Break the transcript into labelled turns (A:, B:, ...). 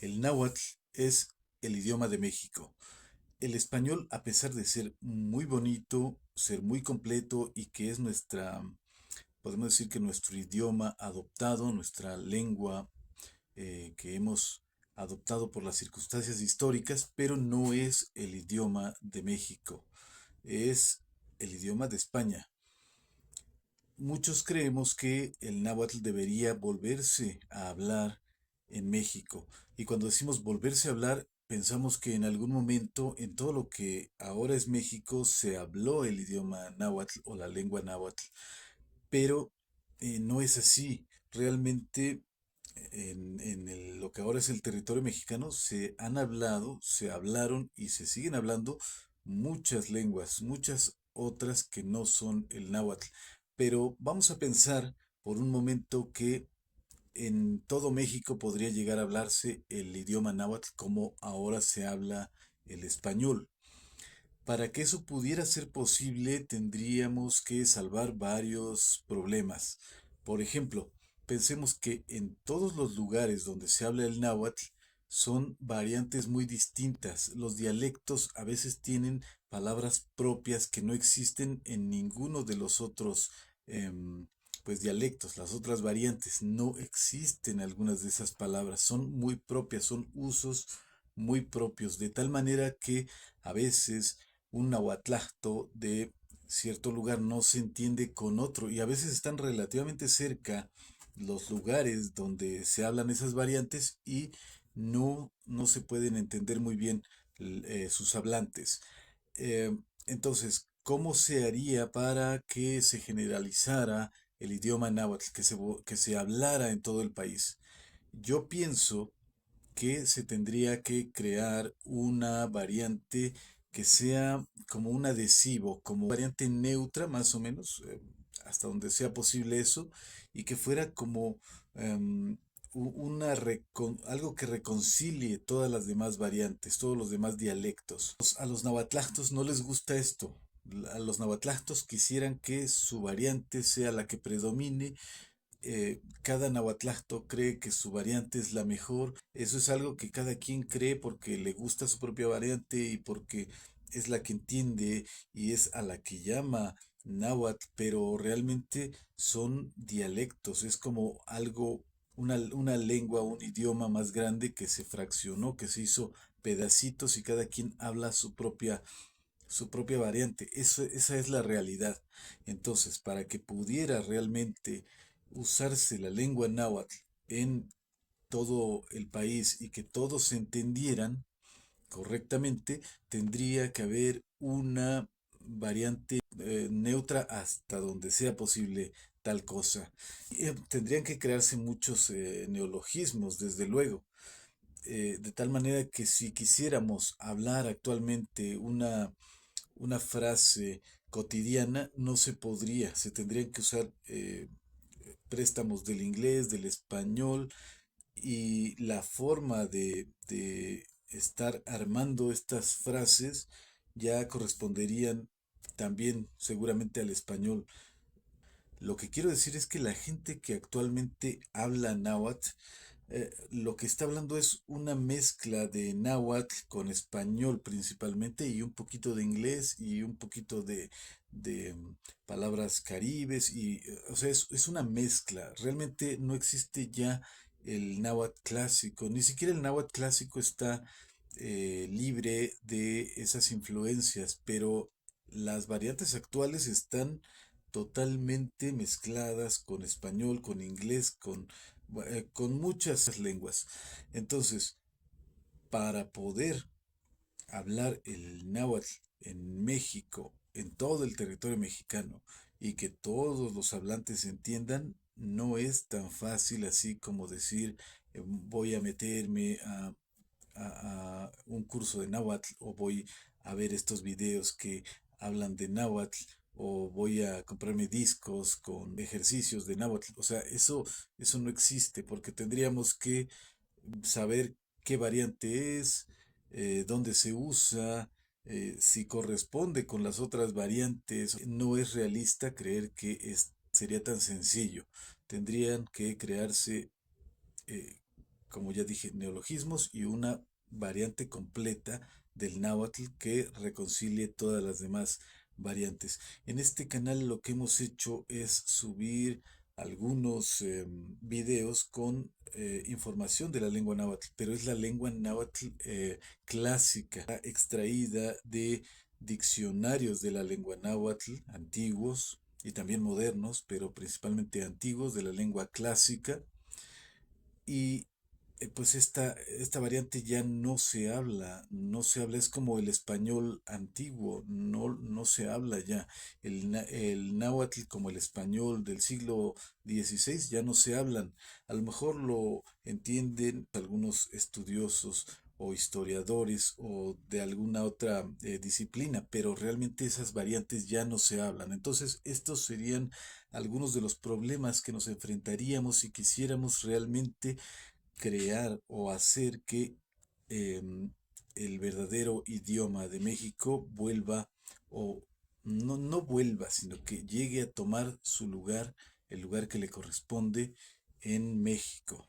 A: El náhuatl es el idioma de México. El español, a pesar de ser muy bonito, ser muy completo y que es podemos decir que nuestro idioma adoptado, nuestra lengua que hemos adoptado por las circunstancias históricas, pero no es el idioma de México, es el idioma de España. Muchos creemos que el náhuatl debería volverse a hablar en México. Y cuando decimos volverse a hablar, pensamos que en algún momento en todo lo que ahora es México se habló el idioma náhuatl o la lengua náhuatl. Pero no es así. Realmente lo que ahora es el territorio mexicano se han hablado, se hablaron y se siguen hablando muchas lenguas, muchas otras que no son el náhuatl. Pero vamos a pensar por un momento que en todo México podría llegar a hablarse el idioma náhuatl como ahora se habla el español. Para que eso pudiera ser posible, tendríamos que salvar varios problemas. Por ejemplo, pensemos que en todos los lugares donde se habla el náhuatl son variantes muy distintas. Los dialectos a veces tienen palabras propias que no existen en ninguno de los otros dialectos. Las otras variantes no existen algunas de esas palabras. Son muy propias, son usos muy propios, de tal manera que a veces un nahuatlacto de cierto lugar no se entiende con otro y a veces están relativamente cerca los lugares donde se hablan esas variantes y no se pueden entender muy bien sus hablantes. Eh, entonces, ¿cómo se haría para que se generalizara el idioma náhuatl, que se hablara en todo el país? Yo pienso que se tendría que crear una variante que sea como un adhesivo, como variante neutra más o menos, hasta donde sea posible eso, y que fuera como em, algo que reconcilie todas las demás variantes, todos los demás dialectos. A los nahuatlactos no les gusta esto. A los nahuatlactos quisieran que su variante sea la que predomine. Cada nahuatlacto cree que su variante es la mejor. Eso es algo que cada quien cree porque le gusta su propia variante y porque es la que entiende y es a la que llama náhuatl, pero realmente son dialectos, es como algo, una lengua, un idioma más grande que se fraccionó, que se hizo pedacitos y cada quien habla su propia variante. Esa es la realidad. Entonces, para que pudiera realmente usarse la lengua náhuatl en todo el país y que todos se entendieran correctamente, tendría que haber una variante neutra hasta donde sea posible tal cosa. Tendrían que crearse muchos neologismos, desde luego, de tal manera que si quisiéramos hablar actualmente una frase cotidiana no se podría, se tendrían que usar préstamos del inglés, del español y la forma de estar armando estas frases ya corresponderían también seguramente al español. Lo que quiero decir es que la gente que actualmente habla náhuatl, lo que está hablando es una mezcla de náhuatl con español principalmente y un poquito de inglés y un poquito de palabras caribes o sea, es una mezcla. Realmente no existe ya el náhuatl clásico, ni siquiera el náhuatl clásico está libre de esas influencias, pero las variantes actuales están totalmente mezcladas con español, con inglés, con muchas lenguas. Entonces, para poder hablar el náhuatl en México, en todo el territorio mexicano, y que todos los hablantes entiendan, no es tan fácil así como decir voy a meterme a un curso de náhuatl o voy a ver estos videos que hablan de náhuatl o voy a comprarme discos con ejercicios de náhuatl. O sea, eso no existe porque tendríamos que saber qué variante es, dónde se usa, si corresponde con las otras variantes. No es realista creer que sería tan sencillo. Tendrían que crearse como ya dije, neologismos y una variante completa del náhuatl que reconcilie todas las demás variantes. En este canal lo que hemos hecho es subir algunos videos con información de la lengua náhuatl, pero es la lengua náhuatl clásica, extraída de diccionarios de la lengua náhuatl antiguos y también modernos, pero principalmente antiguos de la lengua clásica. Y pues esta variante ya no se habla, no se habla, es como el español antiguo, no se habla ya. El náhuatl como el español del siglo XVI ya no se hablan. A lo mejor lo entienden algunos estudiosos o historiadores o de alguna otra disciplina, pero realmente esas variantes ya no se hablan. Entonces, estos serían algunos de los problemas que nos enfrentaríamos si quisiéramos realmente crear o hacer que em, el verdadero idioma de México vuelva o no vuelva, sino que llegue a tomar su lugar, el lugar que le corresponde en México.